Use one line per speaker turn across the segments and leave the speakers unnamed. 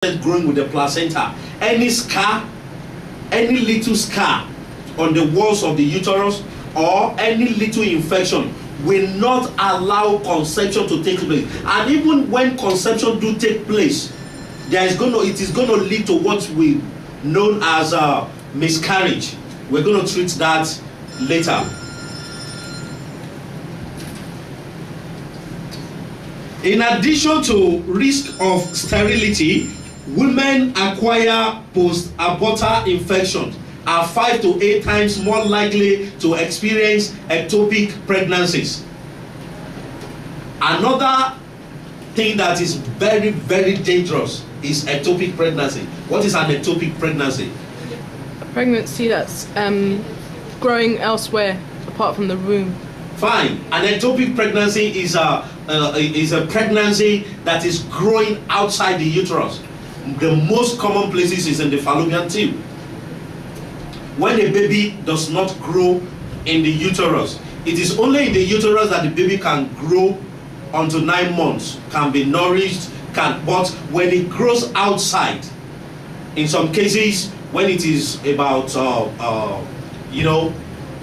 growing with the placenta. Any scar, any little scar on the walls of the uterus, or any little infection will not allow conception to take place. And even when conception do take place, it is going to lead to what we known as miscarriage. We're going to treat that later. In addition to risk of sterility, women acquire post-abortal infections are 5 to 8 times more likely to experience ectopic pregnancies. Another thing that is very, very dangerous is ectopic pregnancy. What is an ectopic pregnancy?
A pregnancy that's growing elsewhere apart from the womb.
Fine. An ectopic pregnancy is a pregnancy that is growing outside the uterus. The most common places is in the fallopian tube. When a baby does not grow in the uterus, it is only in the uterus that the baby can grow until 9 months, can be nourished, but when it grows outside, in some cases, when it is about,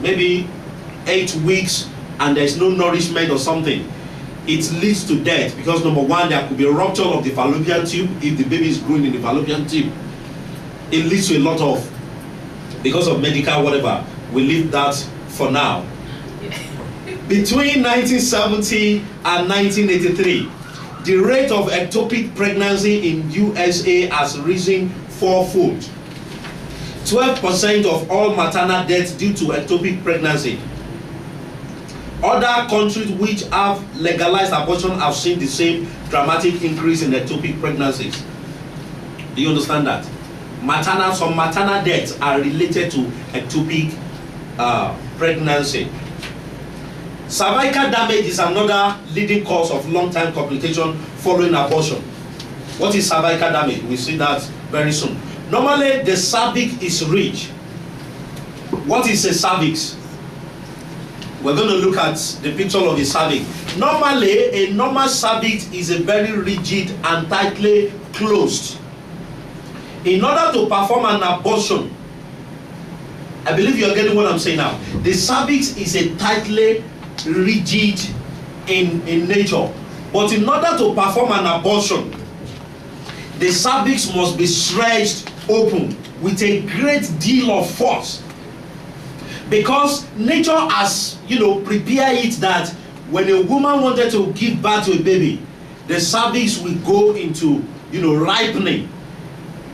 maybe 8 weeks and there's no nourishment or something, it leads to death because number one, there could be a rupture of the fallopian tube if the baby is growing in the fallopian tube. It leads to a lot of, because of medical whatever, we leave that for now. Between 1970 and 1983, the rate of ectopic pregnancy in USA has risen 4-fold. 12% of all maternal deaths due to ectopic pregnancy. Other countries which have legalized abortion have seen the same dramatic increase in ectopic pregnancies. Do you understand that? Some maternal deaths are related to ectopic pregnancy. Cervical damage is another leading cause of long-term complication following abortion. What is cervical damage? We'll see that very soon. Normally, the cervix is rich. What is a cervix? We're going to look at the picture of the cervix. Normally, a normal cervix is a very rigid and tightly closed. In order to perform an abortion, I believe you're getting what I'm saying now. The cervix is a tightly rigid in nature. But in order to perform an abortion, the cervix must be stretched open with a great deal of force. Because nature has, prepared it that when a woman wanted to give birth to a baby, the cervix will go into, ripening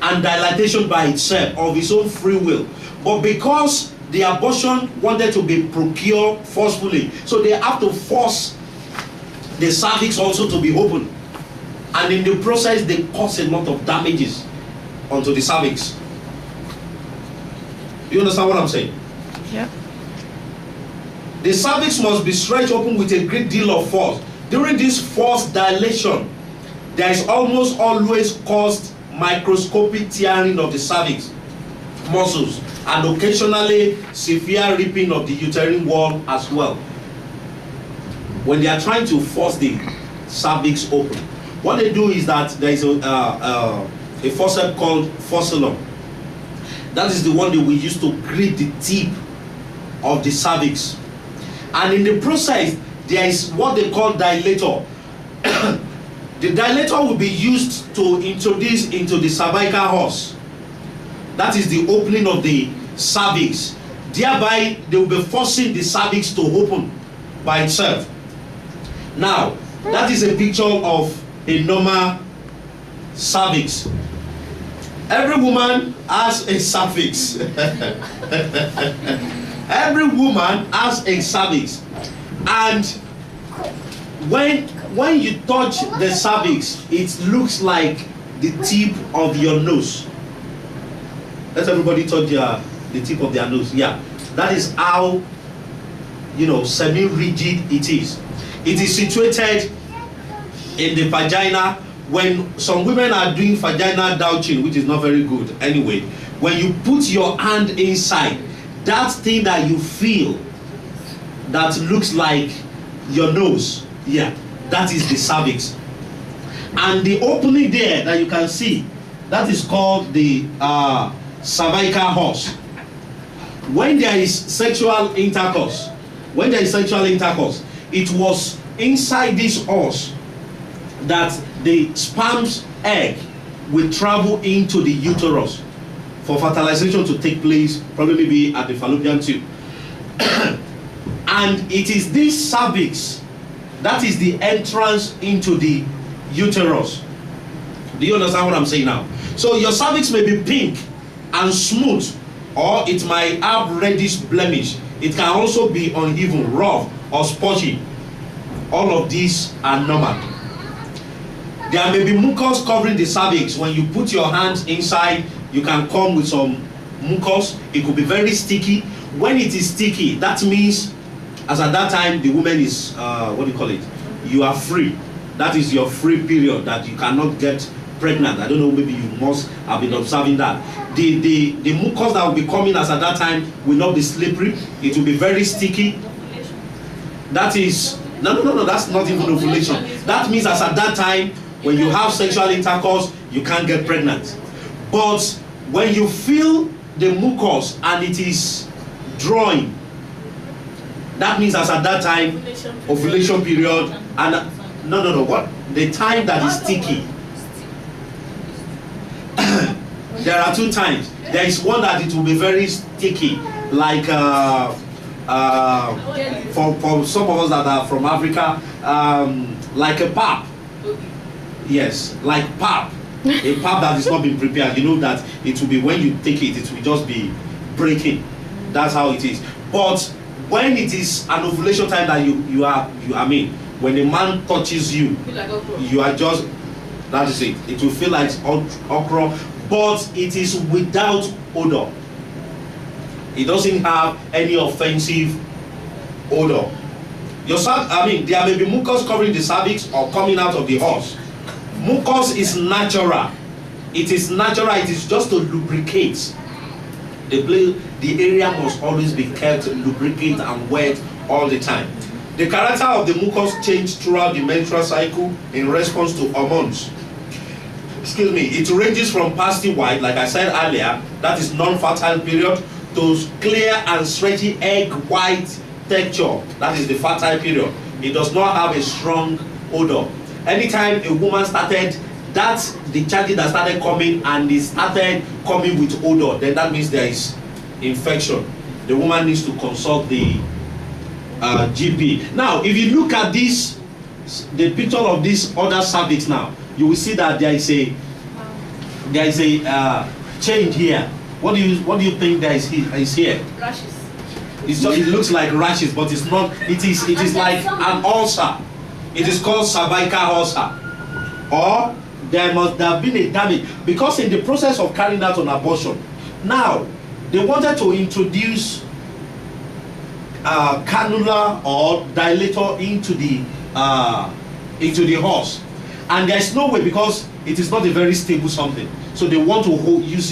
and dilatation by itself of its own free will. But because the abortion wanted to be procured forcefully, so they have to force the cervix also to be open. And in the process, they cause a lot of damages onto the cervix. You understand what I'm saying?
Yeah.
The cervix must be stretched open with a great deal of force. During this forced dilation, there is almost always caused microscopic tearing of the cervix muscles and occasionally severe ripping of the uterine wall as well. When they are trying to force the cervix open, what they do is that there is a forceps called forcellum. That is the one that we use to grip the tip of the cervix. And in the process, there is what they call dilator. The dilator will be used to introduce into the cervical horse. That is the opening of the cervix. Thereby, they will be forcing the cervix to open by itself. Now, that is a picture of a normal cervix. Every woman has a cervix. Every woman has a cervix. And when you touch the cervix, it looks like the tip of your nose. Let everybody touch the tip of their nose. Yeah, that is how, semi-rigid it is. It is situated in the vagina. When some women are doing vaginal douching, which is not very good anyway, when you put your hand inside, that thing that you feel that looks like your nose, yeah, that is the cervix. And the opening there that you can see That is called the cervical horse. When there is sexual intercourse, it was inside this horse that the sperm's egg will travel into the uterus for fertilization to take place, probably be at the fallopian tube. And it is this cervix that is the entrance into the uterus. Do you understand what I'm saying now? So your cervix may be pink and smooth, or it might have reddish blemish. It can also be uneven, rough, or spotty. All of these are normal. There may be mucus covering the cervix. When you put your hands inside, you can come with some mucus. It could be very sticky. When it is sticky, that means, as at that time, the woman is, what do you call it? You are free. That is your free period, that you cannot get pregnant. I don't know, maybe you must have been observing that. The mucus that will be coming as at that time will not be slippery. It will be very sticky. That is, no, that's not even ovulation. That means as at that time, when you have sexual intercourse, you can't get pregnant. But when you feel the mucus and it is drawing, that means as at that time, ovulation period. And no, what? The time that is sticky. There are two times. There is one that it will be very sticky, like for some of us that are from Africa, like a pap. Yes, like pap. A pap that is not been prepared. You know that it will be, when you take it, it will just be breaking. That's how it is. But when it is an ovulation time that when a man touches you, you are just, that is it. It will feel like okra, but it is without odor. It doesn't have any offensive odor. There may be mucus covering the cervix or coming out of the horse. Mucus is natural. It is natural. It is just to lubricate. The area must always be kept lubricated and wet all the time. The character of the mucus changes throughout the menstrual cycle in response to hormones. Excuse me. It ranges from pasty white, like I said earlier, that is non-fertile period, to clear and stretchy egg white texture, that is the fertile period. It does not have a strong odor. Anytime a woman started, that's the charges that started coming, and it started coming with odor, then that means there is infection. The woman needs to consult the GP. Now, if you look at this, the picture of this other cervix now, you will see that there is a change here. What do you think there is here?
Rashes.
It looks like rashes, but it's not. It is like an ulcer. It is called cervical ulcer. Or there must have been a damage, because in the process of carrying out an abortion, now they wanted to introduce cannula or dilator into the horse, and there is no way, because it is not a very stable something. So they want to use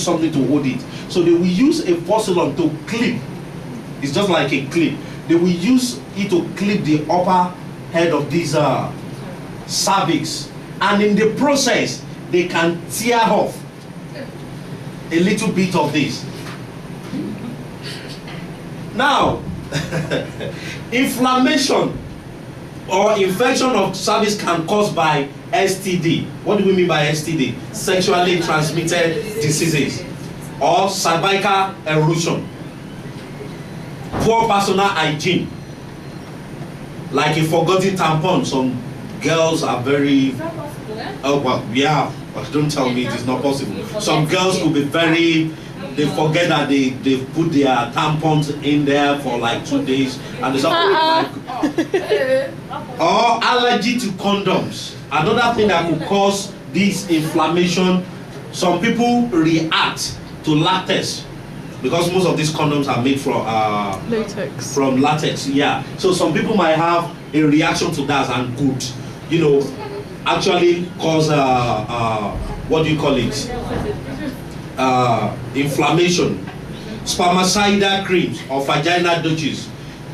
something to hold it. So they will use a porcelain to clip. It's just like a clip. They will use it to clip the upper head of this cervix, and in the process they can tear off a little bit of this. Now, inflammation or infection of cervix can cause by STD. What do we mean by STD? Sexually transmitted diseases, or cervical erosion. Poor personal hygiene, like a forgotten tampon. Some girls are very,
Is that possible, eh?
oh well, yeah, but don't tell me it is not possible. Some girls could be very, they forget that they put their tampons in there for like 2 days, and they start or allergy to condoms. Another thing that could cause this inflammation, some people react to latex, because most of these condoms are made from
latex.
From latex, yeah. So some people might have a reaction to that and could, actually cause what do you call it? Inflammation. Spermicidal creams or vaginal douches.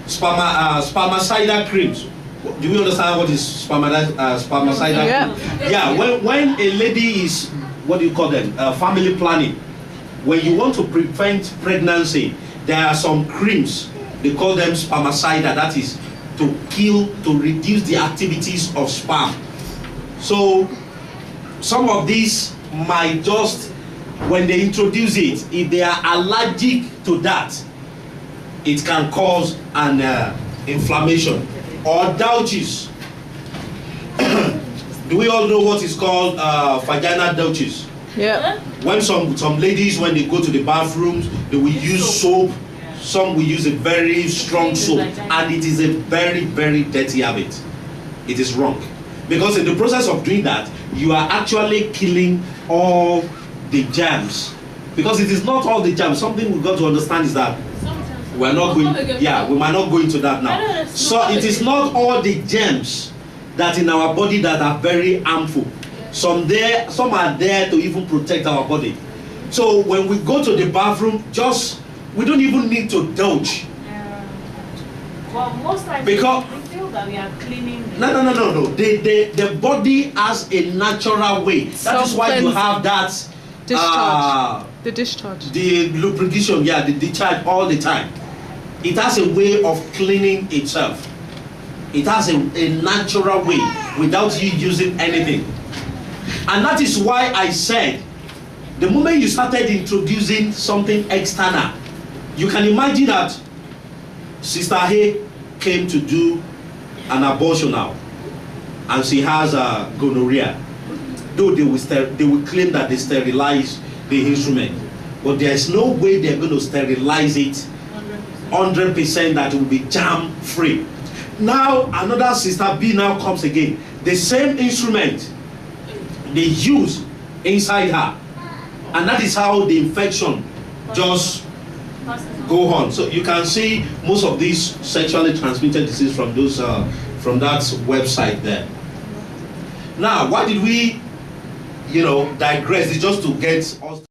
Spermicidal creams. Do you understand what is spermicidal
Yeah.
cream? Yeah. When a lady is what do you call them? Family planning. When you want to prevent pregnancy, there are some creams. They call them spermicide. That is to reduce the activities of sperm. So some of these might just, when they introduce it, if they are allergic to that, it can cause an inflammation or douches. Do we all know what is called vaginal douches?
Yeah.
When some ladies, when they go to the bathrooms, they will use soap. Some will use a very strong soap, and it is a very, very dirty habit. It is wrong, because in the process of doing that, you are actually killing all the germs. Because it is not all the germs. Something we've got to understand is that we're not going. Yeah, we might not go into that now. So it is not all the germs that in our body that are very harmful. Some are there to even protect our body. So when we go to the bathroom, we don't even need to douche.
Well, most times
because
we feel that we are cleaning.
No. The body has a natural way. That is why you have that
discharge. The discharge.
The lubrication, yeah, the discharge all the time. It has a way of cleaning itself. It has a natural way without you using anything. And that is why I said, the moment you started introducing something external, you can imagine that Sister Hay came to do an abortion now, and she has gonorrhea. Though they will claim that they sterilize the instrument, but there is no way they're going to sterilize it 100% that it will be germ free. Now another Sister B now comes again. The same instrument they use inside her, and that is how the infection just go on. So you can see most of these sexually transmitted disease from those from that website there. Now, why did we, digress? It's just to get us to